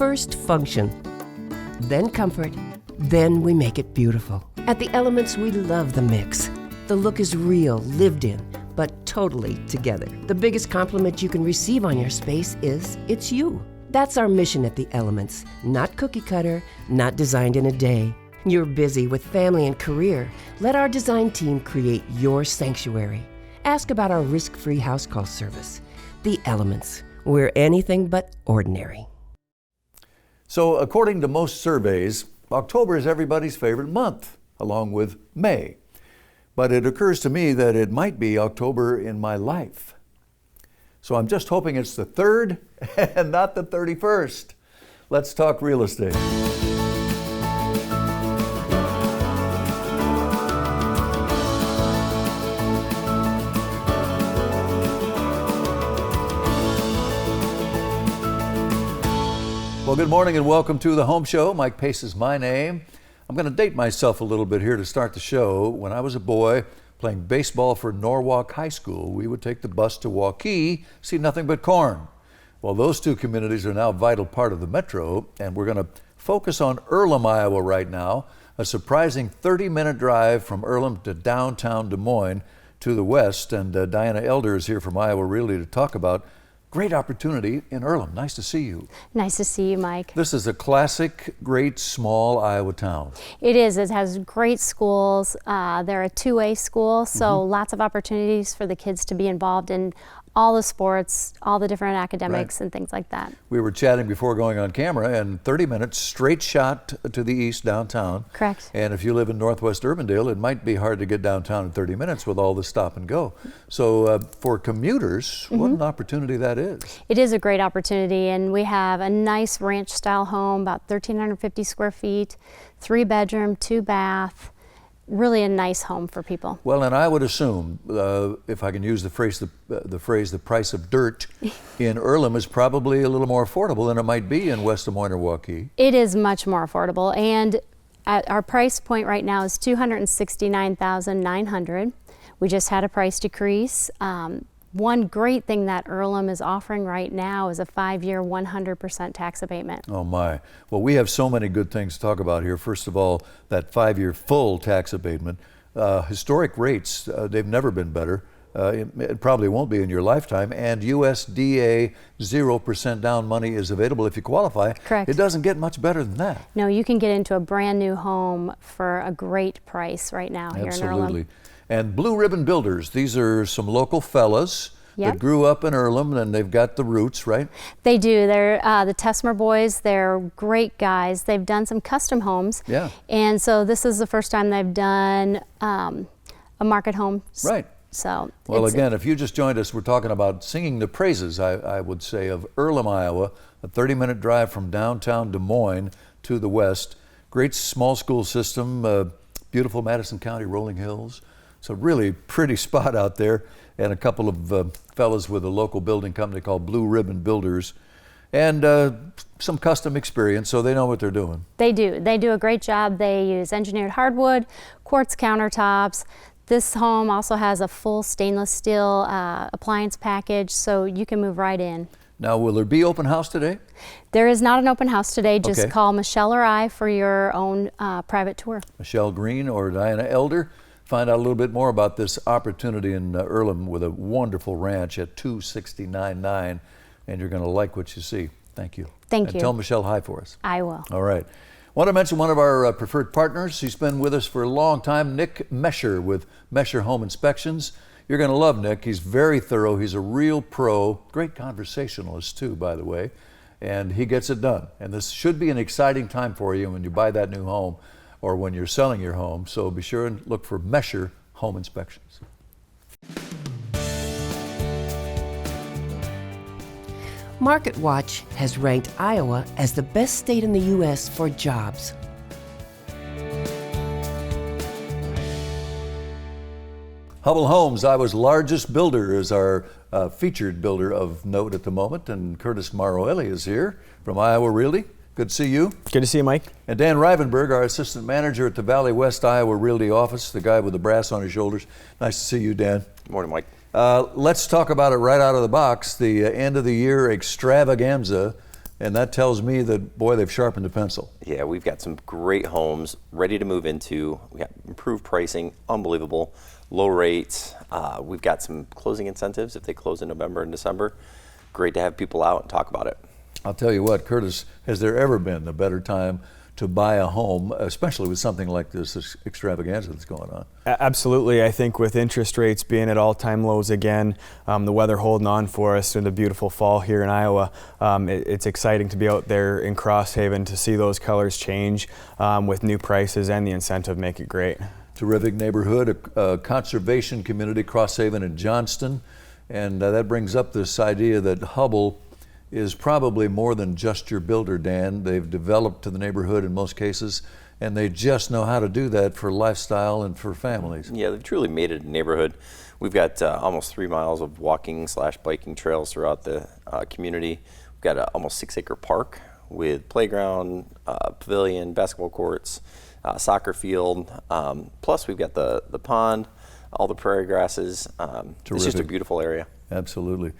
First function, then comfort, then we make it beautiful. At the Elements, we love the mix. The look is real, lived in, but totally together. The biggest compliment you can receive on your space is, it's you. That's our mission at the Elements. Not cookie cutter, not designed in a day. You're busy with family and career. Let our design team create your sanctuary. Ask about our risk-free house call service. The Elements. We're anything but ordinary. So according to most surveys, October is everybody's favorite month, along with May. But it occurs to me that it might be October in my life. So I'm just hoping it's the 3rd and not the 31st. Let's talk real estate. Well, good morning and welcome to the Home Show. Mike Pace is my name. I'm going to date myself a little bit here to start the show. When I was a boy playing baseball for Norwalk High School, we would take the bus to Waukee, see nothing but corn. Well, those two communities are now a vital part of the metro, and we're going to focus on Earlham, Iowa right now, a surprising 30-minute drive from Earlham to downtown Des Moines to the west. And Diana Elder is here from Iowa Realty to talk about great opportunity in Earlham. Nice to see you. Nice to see you, Mike. This is a classic, great, small Iowa town. It is. It has great schools. They're a two-way school, so lots of opportunities for the kids to be involved in all the sports, all the different academics and things like that. We were chatting before going on camera, and 30 minutes straight shot to the east downtown. Correct. And if you live in Northwest Urbandale, it might be hard to get downtown in 30 minutes with all the stop and go. So for commuters, what an opportunity that is. It is a great opportunity, and we have a nice ranch style home, about 1,350 square feet, 3-bedroom, 2-bath. Really a nice home for people. Well, and I would assume, if I can use the phrase, the price of dirt in Earlham is probably a little more affordable than it might be in West Des Moines or Waukee. It is much more affordable, and at our price point right now is $269,900. We just had a price decrease. One great thing that Earlham is offering right now is a 5-year 100% tax abatement. Oh my. Well, we have so many good things to talk about here. First of all, that 5-year full tax abatement. Historic rates, they've never been better. It probably won't be in your lifetime. And USDA 0% down money is available if you qualify. Correct. It doesn't get much better than that. No, you can get into a brand new home for a great price right now here in Earlham. Absolutely. And Blue Ribbon Builders, these are some local fellas that grew up in Earlham, and they've got the roots, right? They do. They're the Tesmer boys. They're great guys. They've done some custom homes. Yeah. And so this is the first time they've done a market home. Right. So. Well, again, if you just joined us, we're talking about singing the praises, I would say, of Earlham, Iowa, a 30-minute drive from downtown Des Moines to the west. Great small school system, beautiful Madison County rolling hills. It's a really pretty spot out there, and a couple of fellas with a local building company called Blue Ribbon Builders, and some custom experience, so they know what they're doing. They do. They do a great job. They use engineered hardwood, quartz countertops. This home also has a full stainless steel appliance package, so you can move right in. Now, will there be open house today? There is not an open house today. Just call Michelle or I for your own private tour. Michelle Green or Diana Elder. Find out a little bit more about this opportunity in Earlham with a wonderful ranch at 269.9, and you're going to like what you see. Thank you. Thank you. And tell Michelle hi for us. I will. All right. Want to mention one of our preferred partners. He's been with us for a long time, Nick Mesher with Mesher Home Inspections. You're going to love Nick. He's very thorough. He's a real pro, great conversationalist too, by the way, and he gets it done. And this should be an exciting time for you when you buy that new home or when you're selling your home. So be sure and look for Mesher Home Inspections. MarketWatch has ranked Iowa as the best state in the U.S. for jobs. Hubbell Homes, Iowa's largest builder, is our featured builder of note at the moment, and Curtis Maroelli is here from Iowa Realty. Good to see you. Good to see you, Mike. And Dan Rivenberg, our assistant manager at the Valley West Iowa Realty office, the guy with the brass on his shoulders. Nice to see you, Dan. Good morning, Mike. Let's talk about it right out of the box, the end of the year extravaganza And that tells me that, boy, they've sharpened the pencil. Yeah, we've got some great homes ready to move into. We got improved pricing, unbelievable, low rates. We've got some closing incentives if they close in November and December. Great to have people out and talk about it. I'll tell you what, Curtis, has there ever been a better time to buy a home, especially with something like this extravaganza that's going on? Absolutely. I think with interest rates being at all-time lows again, the weather holding on for us through the beautiful fall here in Iowa, it's exciting to be out there in Crosshaven to see those colors change with new prices, and the incentive make it great. Terrific neighborhood, a conservation community, Crosshaven and Johnston. And that brings up this idea that Hubbell is probably more than just your builder, Dan. They've developed to the neighborhood in most cases, and they just know how to do that for lifestyle and for families. Yeah, they've truly made it a neighborhood. We've got almost 3 miles of walking/biking trails throughout the community. We've got an almost 6-acre park with playground, pavilion, basketball courts, soccer field. Plus we've got the pond, all the prairie grasses. It's just a beautiful area. Absolutely.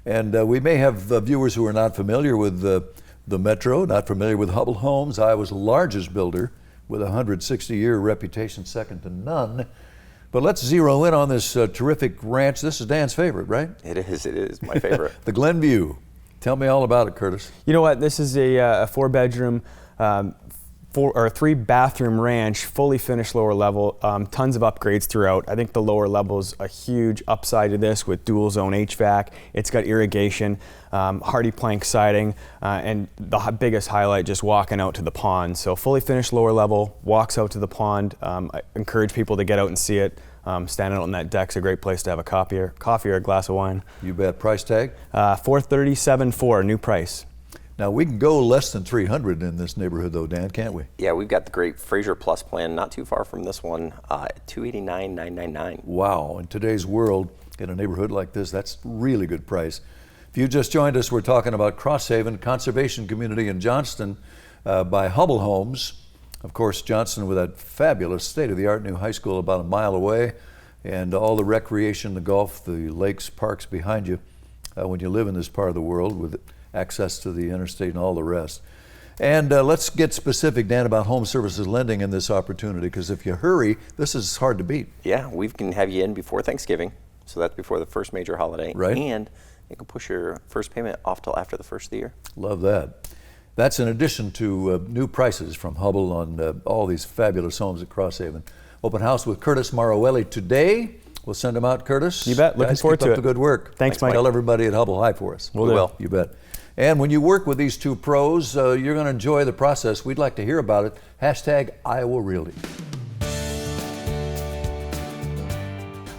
And we may have viewers who are not familiar with the Metro, not familiar with Hubbell Homes, Iowa's largest builder with a 160-year reputation, second to none. But let's zero in on this terrific ranch. This is Dan's favorite, right? It is my favorite. The Glenview. Tell me all about it, Curtis. You know what? This is a 4-bedroom, 3-bathroom ranch, fully finished lower level, tons of upgrades throughout. I think the lower level is a huge upside to this with dual zone HVAC. It's got irrigation, hardy plank siding, and the biggest highlight, just walking out to the pond. So fully finished lower level, walks out to the pond. I encourage people to get out and see it. Standing out on that deck's a great place to have a coffee or a glass of wine. You bet. Price tag? $437,400, new price. Now, we can go less than 300 in this neighborhood, though, Dan, can't we? Yeah, we've got the great Fraser Plus plan, not too far from this one, $289,999. Wow, in today's world, in a neighborhood like this, that's really good price. If you just joined us, we're talking about Crosshaven Conservation Community in Johnston by Hubbell Homes. Of course, Johnston with that fabulous state-of-the-art new high school about a mile away, and all the recreation, the golf, the lakes, parks behind you when you live in this part of the world with access to the interstate and all the rest. And let's get specific, Dan, about home services lending in this opportunity, because if you hurry, this is hard to beat. Yeah, we can have you in before Thanksgiving, so that's before the first major holiday. Right. And you can push your first payment off till after the first of the year. Love that. That's in addition to new prices from Hubbell on all these fabulous homes at Crosshaven. Open house with Curtis Maroelli today. We'll send him out, Curtis. You bet. Looking forward to it. Keep up the good work. Thanks, Mike. Tell everybody at Hubbell hi for us. We will. You bet. And when you work with these two pros, you're going to enjoy the process. We'd like to hear about it. Hashtag Iowa Realty.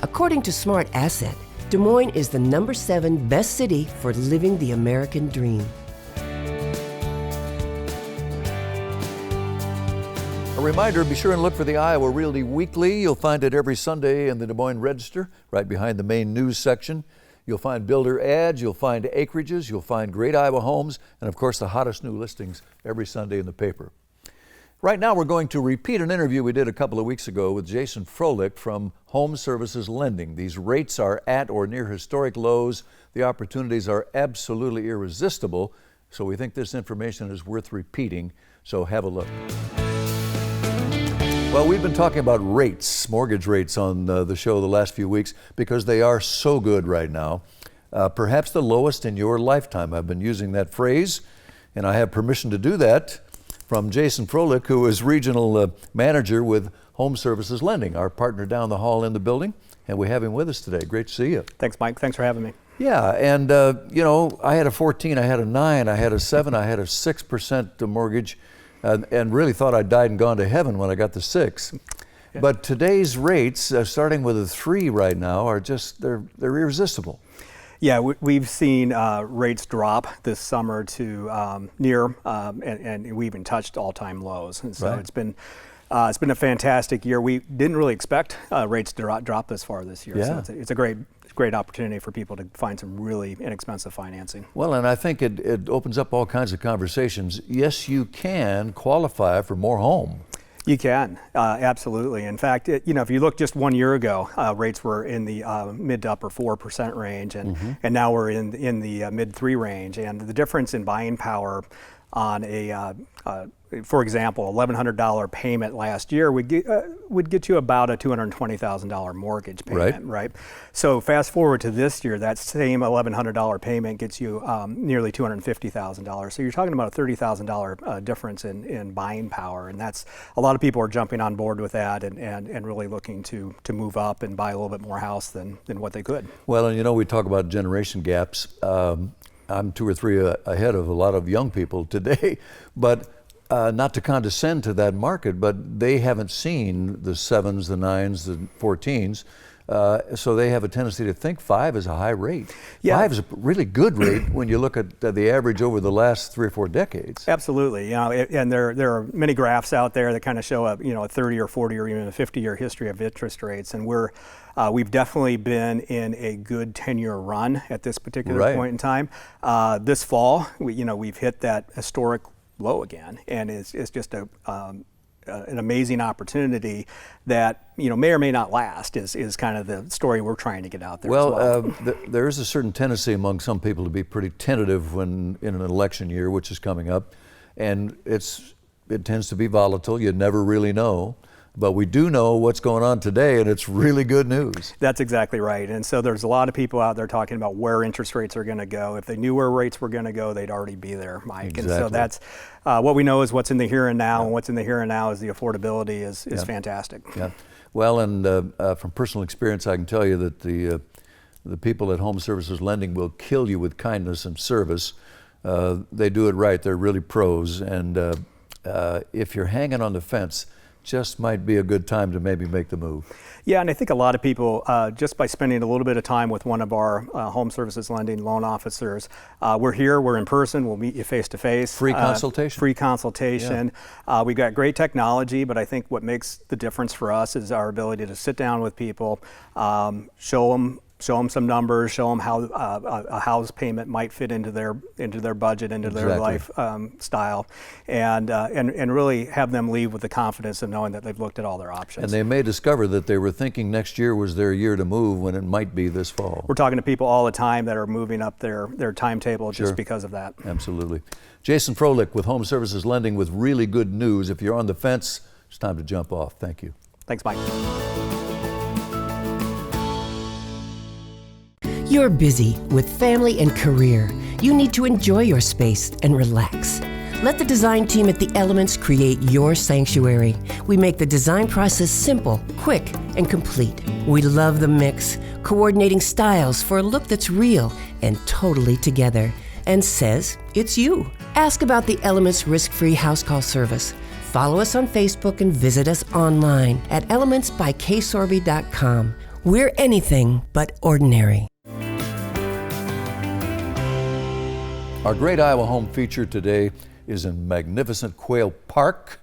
According to Smart Asset, Des Moines is the #7 best city for living the American dream. A reminder, be sure and look for the Iowa Realty Weekly. You'll find it every Sunday in the Des Moines Register, right behind the main news section. You'll find builder ads, you'll find acreages, you'll find great Iowa homes, and of course the hottest new listings every Sunday in the paper. Right now we're going to repeat an interview we did a couple of weeks ago with Jason Froelich from Home Services Lending. These rates are at or near historic lows. The opportunities are absolutely irresistible, so we think this information is worth repeating, so have a look. Well, we've been talking about rates, mortgage rates on the show the last few weeks because they are so good right now. Perhaps the lowest in your lifetime. I've been using that phrase, and I have permission to do that from Jason Froelich, who is regional manager with Home Services Lending, our partner down the hall in the building, and we have him with us today. Great to see you. Thanks, Mike. Thanks for having me. Yeah, and you know, I had a 14, I had a 9, I had a 7, I had a 6% mortgage. And really thought I'd died and gone to heaven when I got the 6. Yeah. But today's rates, starting with a 3 right now, are just, they're irresistible. Yeah, we've seen rates drop this summer to near, and we even touched all-time lows. And so It's been a fantastic year. We didn't really expect rates to drop this far this year. Yeah. So it's a great opportunity for people to find some really inexpensive financing. Well, and I think it opens up all kinds of conversations. Yes, you can qualify for more home. You can, absolutely. In fact, if you look just 1 year ago, rates were in the mid to upper 4% range, and now we're in the mid 3 range. And the difference in buying power on for example, $1,100 payment last year would get you about a $220,000 mortgage payment, right? So fast forward to this year, that same $1,100 payment gets you nearly $250,000. So you're talking about a $30,000 difference in buying power, and that's a lot of people are jumping on board with that and really looking to move up and buy a little bit more house than what they could. Well, and we talk about generation gaps. I'm 2 or 3 ahead of a lot of young people today, but not to condescend to that market, but they haven't seen the 7s, the 9s, the 14s. So they have a tendency to think 5 is a high rate. Yeah. 5 is a really good rate when you look at the average over the last 3 or 4 decades. Absolutely, and there are many graphs out there that kind of show a 30 or 40 or even a 50-year history of interest rates, and we've definitely been in a good 10-year run at this particular point in time. This fall, we've hit that historic low again, and it's just an amazing opportunity that may or may not last is kind of the story we're trying to get out there. Well, there is a certain tendency among some people to be pretty tentative when in an election year, which is coming up, and it tends to be volatile. You never really know. But we do know what's going on today, and it's really good news. That's exactly right. And so there's a lot of people out there talking about where interest rates are going to go. If they knew where rates were going to go, they'd already be there, Mike. Exactly. And so that's what we know is what's in the here and now, and what's in the here and now is the affordability is fantastic. Yeah. Well, and from personal experience, I can tell you that the people at Home Services Lending will kill you with kindness and service. They do it right. They're really pros. And if you're hanging on the fence, just might be a good time to maybe make the move. Yeah, and I think a lot of people, just by spending a little bit of time with one of our Home Services Lending loan officers, we're here, we're in person, we'll meet you face to face. Free consultation? Free consultation. Yeah. We've got great technology, but I think what makes the difference for us is our ability to sit down with people, show them some numbers, show them how a house payment might fit into their budget, into their lifestyle, and really have them leave with the confidence of knowing that they've looked at all their options. And they may discover that they were thinking next year was their year to move when it might be this fall. We're talking to people all the time that are moving up their timetable just because of that. Absolutely. Jason Froelich with Home Services Lending with really good news. If you're on the fence, it's time to jump off. Thank you. Thanks, Mike. You're busy with family and career. You need to enjoy your space and relax. Let the design team at The Elements create your sanctuary. We make the design process simple, quick, and complete. We love the mix, coordinating styles for a look that's real and totally together, and says it's you. Ask about The Elements risk-free house call service. Follow us on Facebook and visit us online at elementsbyksorby.com. We're anything but ordinary. Our Great Iowa Home feature today is in magnificent Quail Park,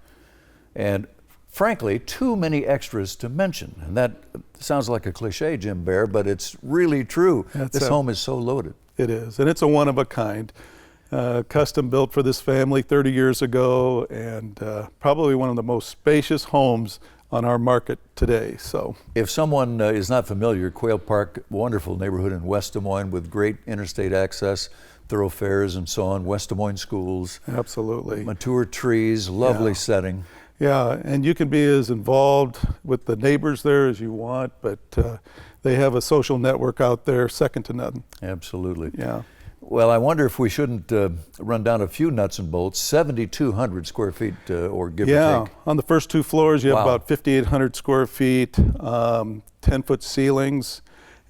and frankly, too many extras to mention. And that sounds like a cliche, Jim Bear, but it's really true. This home is so loaded. It is, and it's a one of a kind. Custom built for this family 30 years ago, and probably one of the most spacious homes on our market today. So, if someone is not familiar, Quail Park, wonderful neighborhood in West Des Moines with great interstate access, thoroughfares and so on, West Des Moines schools. Absolutely. Mature trees, lovely setting. Yeah, and you can be as involved with the neighbors there as you want, but they have a social network out there second to none. Absolutely. Yeah. Well, I wonder if we shouldn't run down a few nuts and bolts. 7,200 square feet or give or take. Yeah, on the first 2 floors you have about 5,800 square feet, 10-foot ceilings,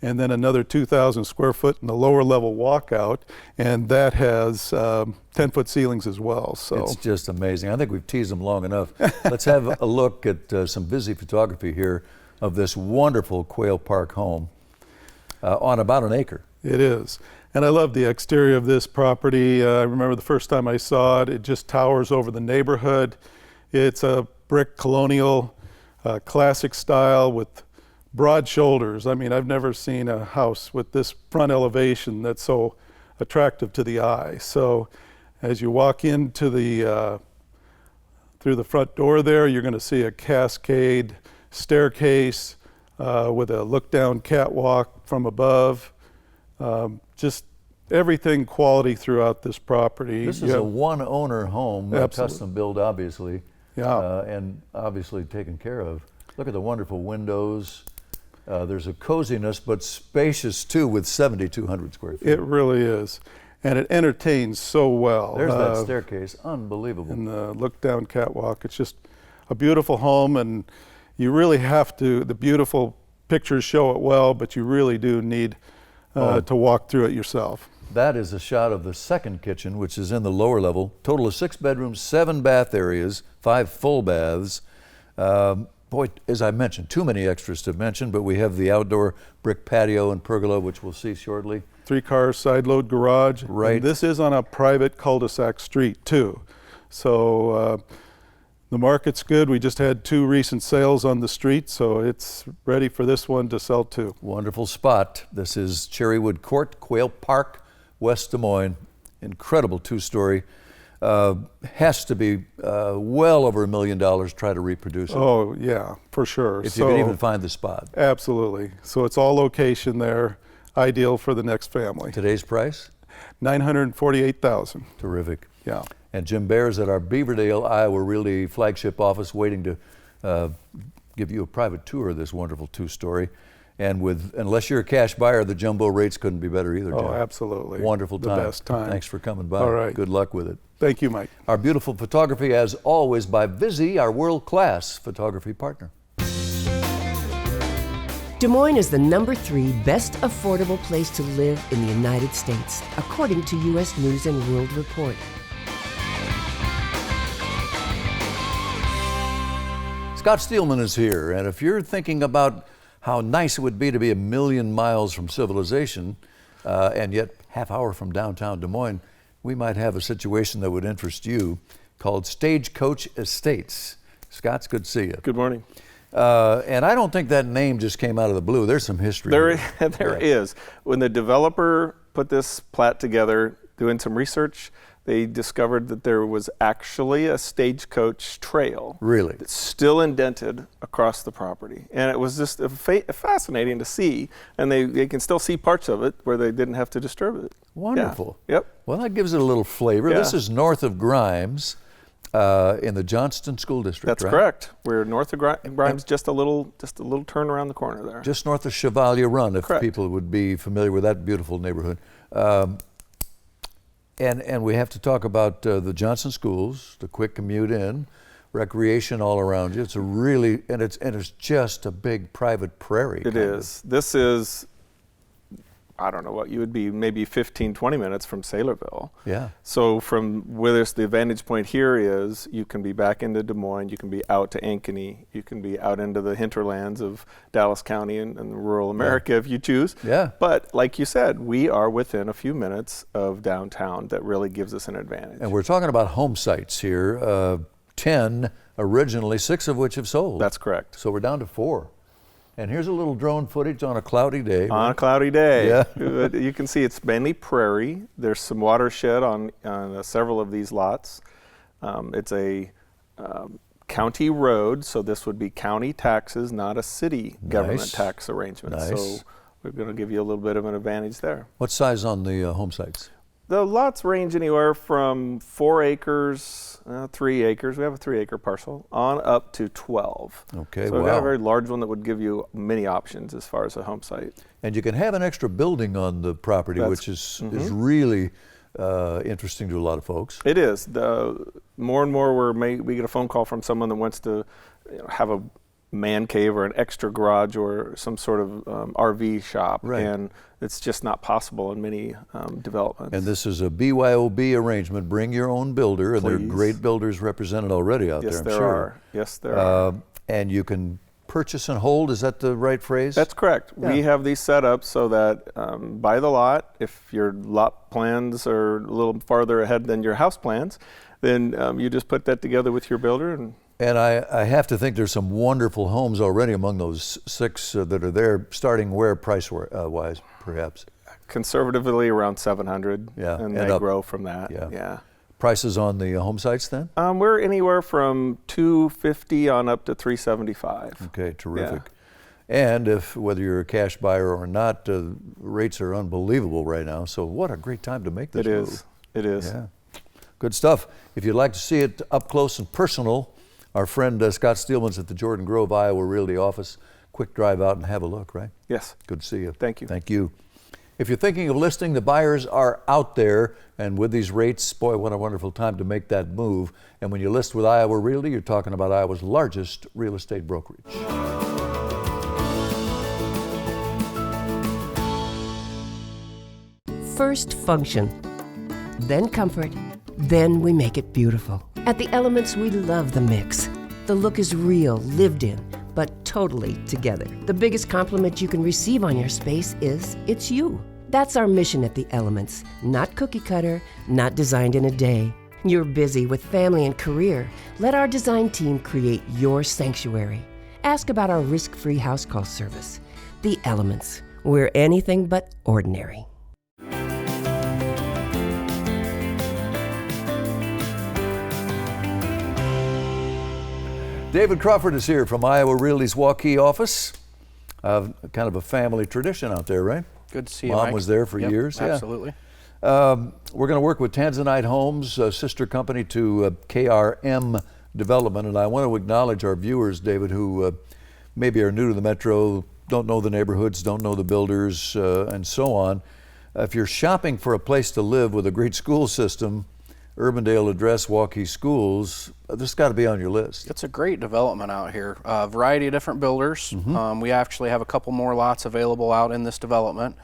and then another 2,000 square foot in the lower level walkout, and that has 10-foot ceilings as well. So it's just amazing. I think we've teased them long enough. Let's have a look at some busy photography here of this wonderful Quail Park home on about an acre. It is. And I love the exterior of this property. I remember the first time I saw it, it just towers over the neighborhood. It's a brick colonial, classic style with broad shoulders. I mean, I've never seen a house with this front elevation that's so attractive to the eye. So as you walk into the through the front door there, you're going to see a cascade staircase with a look-down catwalk from above. Just everything quality throughout this property. This is a one-owner home, custom built, obviously, and obviously taken care of. Look at the wonderful windows. There's a coziness, but spacious too, with 7,200 square feet. It really is, and it entertains so well. There's that staircase, unbelievable. And the look-down catwalk. It's just a beautiful home, and you really have to. The beautiful pictures show it well, but you really do need to walk through it yourself. That is a shot of the second kitchen, which is in the lower level. Total of 6 bedrooms, 7 bath areas, 5 full baths. Boy, as I mentioned, too many extras to mention, but we have the outdoor brick patio and pergola, which we'll see shortly. 3-car side load garage. Right. And this is on a private cul-de-sac street too. So the market's good. We just had 2 recent sales on the street, so it's ready for this one to sell too. Wonderful spot. This is Cherrywood Court, Quail Park, West Des Moines. Incredible 2-story. Has to be well over $1 million. Try to reproduce it. Oh yeah, for sure. If you can even find the spot. Absolutely. So it's all location there, ideal for the next family. Today's price? $948,000. Terrific. Yeah. And Jim Bear's at our Beaverdale, Iowa Realty flagship office, waiting to give you a private tour of this wonderful 2-story. And unless you're a cash buyer, the jumbo rates couldn't be better either, Jim. Oh, absolutely. Wonderful time. The best time. Thanks for coming by. All right. Good luck with it. Thank you, Mike. Our beautiful photography, as always, by Vizzy, our world-class photography partner. Des Moines is the #3 best affordable place to live in the United States, according to U.S. News and World Report. Scott Steelman is here, and if you're thinking about how nice it would be to be 1,000,000 miles from civilization, and yet half hour from downtown Des Moines, we might have a situation that would interest you called Stagecoach Estates. Scott, it's good to see you. Good morning. And I don't think that name just came out of the blue. There's some history. There is. When the developer put this plat together, doing some research, they discovered that there was actually a stagecoach trail. Really? That's still indented across the property. And it was just fascinating to see. And they can still see parts of it where they didn't have to disturb it. Wonderful. Yeah. Yep. Well, that gives it a little flavor. Yeah. This is north of Grimes in the Johnston School District, That's right? correct. We're north of Grimes, just a little turn around the corner there. Just north of Chevalier Run, if Correct. people would be familiar with that beautiful neighborhood. And we have to talk about the Johnston schools, the quick commute in, recreation all around you. It's a really, and it's just a big private prairie. It is. This is, I don't know what you would be, maybe 15, 20 minutes from Saylorville. Yeah. So from where the vantage point here is, you can be back into Des Moines, you can be out to Ankeny, you can be out into the hinterlands of Dallas County and rural America if you choose. Yeah. But like you said, we are within a few minutes of downtown. That really gives us an advantage. And we're talking about home sites here, 10 originally, 6 of which have sold. That's correct. So we're down to 4. And here's a little drone footage on a cloudy day. On a cloudy day. Yeah. You can see it's mainly prairie. There's some watershed on several of these lots. It's a county road, so this would be county taxes, not a city government tax arrangement. Nice. So we're going to give you a little bit of an advantage there. What size on the home sites? The lots range anywhere from 4 acres, 3 acres. We have a 3-acre parcel on up to 12. Okay, so we've got a very large one that would give you many options as far as a home site. And you can have an extra building on the property, which is really interesting to a lot of folks. It is. More and more we get a phone call from someone that wants to have a man cave or an extra garage or some sort of RV shop, and it's just not possible in many developments. And this is a BYOB arrangement, bring your own builder, and there are great builders represented already out there, I'm sure. Yes, there are. And you can purchase and hold, is that the right phrase? That's correct. Yeah. We have these set up so that buy the lot, if your lot plans are a little farther ahead than your house plans, then you just put that together with your builder. And I have to think there's some wonderful homes already among those 6 that are there, starting where price-wise, perhaps? Conservatively around 700, Yeah, and they grow from that. Yeah. prices on the home sites then? We're anywhere from $250 on up to $375. Okay, terrific. Yeah. And whether you're a cash buyer or not, rates are unbelievable right now. So what a great time to make this move. It is. Yeah. Good stuff. If you'd like to see it up close and personal, our friend Scott Steelman's at the Jordan Grove, Iowa Realty office. Quick drive out and have a look, right? Yes. Good to see you. Thank you. Thank you. If you're thinking of listing, the buyers are out there, and with these rates, boy, what a wonderful time to make that move. And when you list with Iowa Realty, you're talking about Iowa's largest real estate brokerage. First function, then comfort, then we make it beautiful. At the Elements, we love the mix. The look is real, lived in, but totally together. The biggest compliment you can receive on your space is it's you. That's our mission at the Elements. Not cookie cutter, not designed in a day. You're busy with family and career. Let our design team create your sanctuary. Ask about our risk-free house call service. The Elements. We're anything but ordinary. David Crawford is here from Iowa Realty's Waukee office. Kind of a family tradition out there, right? Good to see you, Mom Mike. was there for years. Absolutely. Yeah. We're going to work with Tanzanite Homes, a sister company to KRM Development, and I want to acknowledge our viewers, David, who maybe are new to the metro, don't know the neighborhoods, don't know the builders, and so on. If you're shopping for a place to live with a great school system, Urbandale address, Waukee schools, this has got to be on your list. It's a great development out here. A variety of different builders. We actually have a couple more lots available out in this development.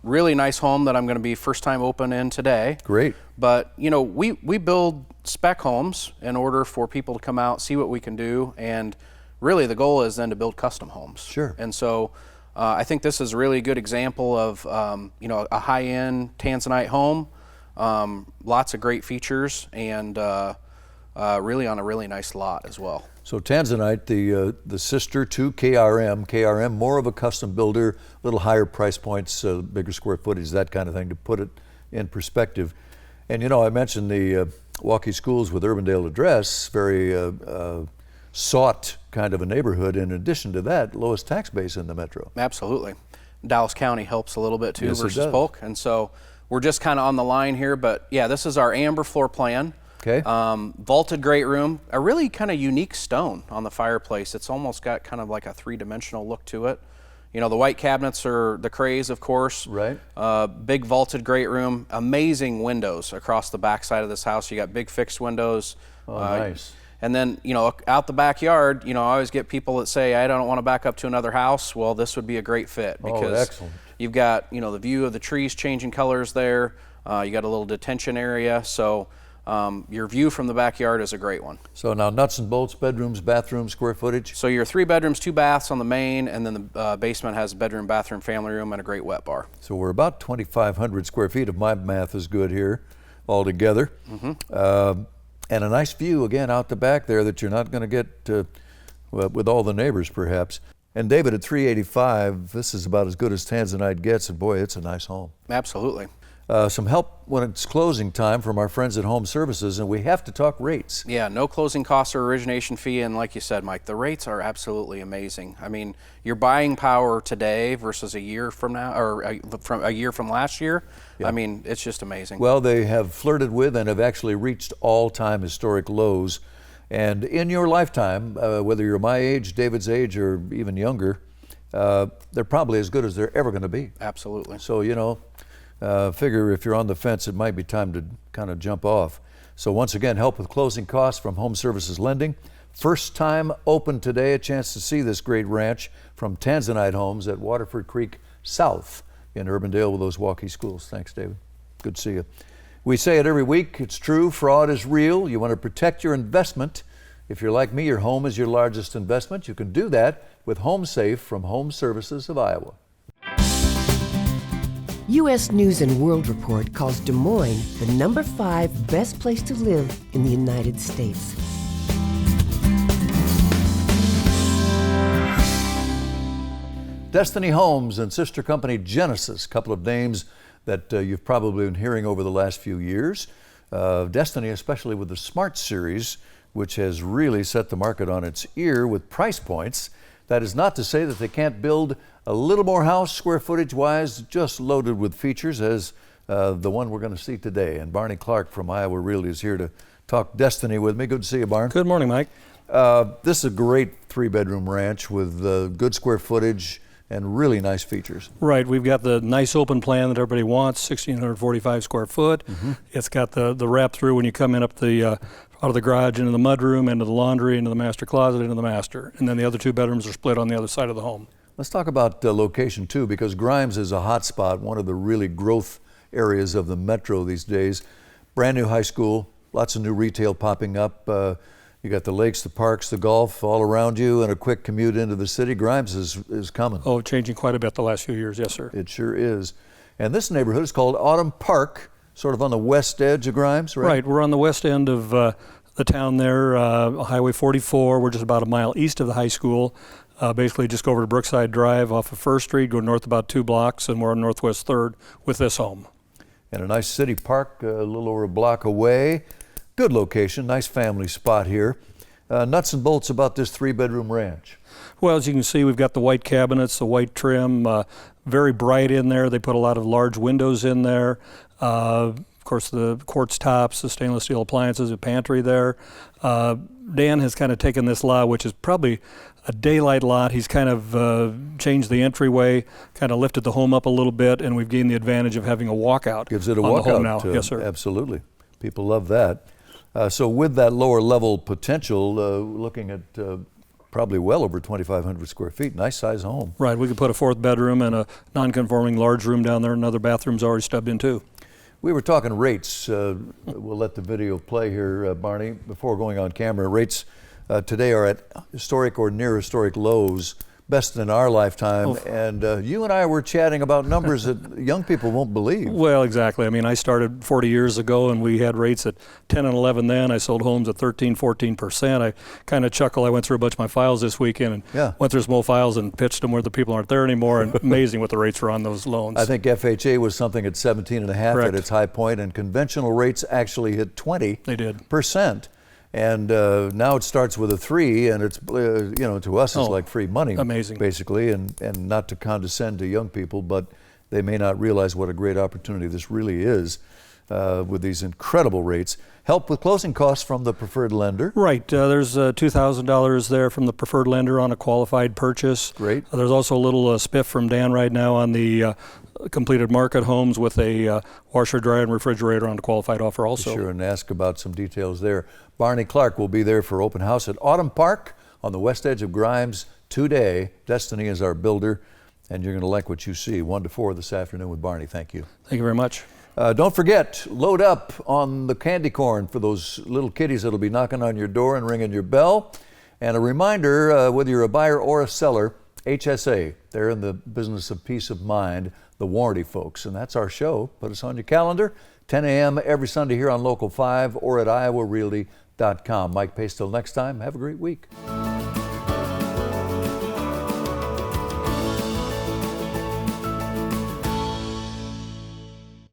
Really nice home that I'm going to be first time open in today. Great. But you know, we build spec homes in order for people to come out, see what we can do, and really the goal is then to build custom homes. Sure. And so I think this is a really good example of you know, a high-end Tanzanite home. Lots of great features, and really on a really nice lot as well. So Tanzanite, the sister to KRM, more of a custom builder, a little higher price points, bigger square footage, that kind of thing, to put it in perspective. And you know, I mentioned the Waukee schools with Urbandale address, very sought kind of a neighborhood. In addition to that, lowest tax base in the metro. Absolutely. Dallas County helps a little bit too, Yes, versus Polk, and so we're just kind of on the line here, but yeah, this is our amber floor plan. Okay. Vaulted great room, a really kind of unique stone on the fireplace. It's almost got kind of like a three-dimensional look to it. You know, the white cabinets are the craze, of course. Right. Big vaulted great room, amazing windows across the back side of this house. You got big fixed windows. Oh, nice. And then, you know, out the backyard, you know, I always get people that say, I don't want to back up to another house. Well, this would be a great fit because excellent. You've got, you know, the view of the trees changing colors there. You got a little detention area. So your view from the backyard is a great one. So now nuts and bolts, bedrooms, bathrooms, square footage? So your 3 bedrooms, 2 baths on the main, and then the basement has a bedroom, bathroom, family room, and a great wet bar. So we're about 2,500 square feet, if my math is good here, altogether. And a nice view, again, out the back there that you're not going to get with all the neighbors, perhaps. And David, at 385, this is about as good as Tanzanite gets, and boy, it's a nice home. Absolutely. Some help when it's closing time from our friends at Home Services, and we have to talk rates. Yeah, no closing costs or origination fee, and like you said, Mike, the rates are absolutely amazing. I mean, your buying power today versus a year from now, or from a year from last year, I mean, it's just amazing. Well, they have flirted with and have actually reached all-time historic lows. And in your lifetime, whether you're my age, David's age, or even younger, they're probably as good as they're ever going to be. Absolutely. So, you know, figure if you're on the fence, it might be time to kind of jump off. So once again, help with closing costs from Home Services Lending. First time open today, a chance to see this great ranch from Tanzanite Homes at Waterford Creek South in Urbandale with those Waukee schools. Thanks, David. Good to see you. We say it every week, it's true, fraud is real. You want to protect your investment. If you're like me, your home is your largest investment. You can do that with Home Safe from Home Services of Iowa. U.S. News and World Report calls Des Moines the number 5 best place to live in the United States. Destiny Homes and sister company Genesis, a couple of names that you've probably been hearing over the last few years. Destiny, especially with the Smart Series, which has really set the market on its ear with price points. That is not to say that they can't build a little more house, square footage wise, just loaded with features as the one we're going to see today. And Barney Clark from Iowa Realty is here to talk Destiny with me. Good to see you, Barn. Good morning, Mike. This is a great 3-bedroom ranch with good square footage and really nice features. Right, we've got the nice open plan that everybody wants, 1,645 square foot. It's got the wrap through when you come in up the out of the garage into the mudroom, into the laundry, into the master closet, into the master. And then the other 2 bedrooms are split on the other side of the home. Let's talk about location too, because Grimes is a hot spot, one of the really growth areas of the metro these days. Brand new high school, lots of new retail popping up. You got the lakes, the parks, the golf all around you, and a quick commute into the city. Grimes is coming. Oh, changing quite a bit the last few years, yes, sir. It sure is. And this neighborhood is called Autumn Park, sort of on the west edge of Grimes, right? Right, we're on the west end of the town there, Highway 44. We're just about a mile east of the high school. Basically just go over to Brookside Drive off of 1st Street, go north about 2 blocks, and we're on Northwest 3rd with this home. And a nice city park a little over a block away. Good location, nice family spot here. Nuts and bolts about this 3-bedroom ranch. Well, as you can see, we've got the white cabinets, the white trim, very bright in there. They put a lot of large windows in there. Of course, the quartz tops, the stainless steel appliances, a pantry there. Dan has kind of taken this lot, which is probably a daylight lot. He's kind of changed the entryway, kind of lifted the home up a little bit, and we've gained the advantage of having a walkout. Gives it a on the home walkout now. Yes, sir. Absolutely. People love that. So with that lower level potential, looking at probably well over 2,500 square feet, nice size home. Right, we could put a 4th bedroom and a non-conforming large room down there, another bathroom's already stubbed in too. We were talking rates. We'll let the video play here, Barney. Before going on camera, rates today are at historic or near historic lows, best in our lifetime. Oh. And you and I were chatting about numbers that young people won't believe. Well, exactly. I mean, I started 40 years ago and we had rates at 10 and 11 then. I sold homes at 13, 14%. I kind of chuckle. I went through a bunch of my files this weekend and went through some old files and pitched them where the people aren't there anymore. And amazing what the rates were on those loans. I think FHA was something at 17.5 at its high point, and conventional rates actually hit 20%. They did. And now it starts with a 3, and it's, to us it's like free money. Amazing. Basically, and not to condescend to young people, but they may not realize what a great opportunity this really is with these incredible rates. Help with closing costs from the preferred lender. Right. There's $2,000 there from the preferred lender on a qualified purchase. Great. There's also a little spiff from Dan right now on the completed market homes with a washer, dryer, and refrigerator on a qualified offer also. Be sure and ask about some details there. Barney Clark will be there for open house at Autumn Park on the west edge of Grimes today. Destiny is our builder, and you're going to like what you see. 1 to 4 this afternoon with Barney. Thank you. Thank you very much. Don't forget, load up on the candy corn for those little kitties that'll be knocking on your door and ringing your bell. And a reminder, whether you're a buyer or a seller, HSA, they're in the business of peace of mind, the warranty folks. And that's our show. Put us on your calendar, 10 a.m. every Sunday here on Local 5 or at iowarealty.com. Mike Pace, till next time, have a great week.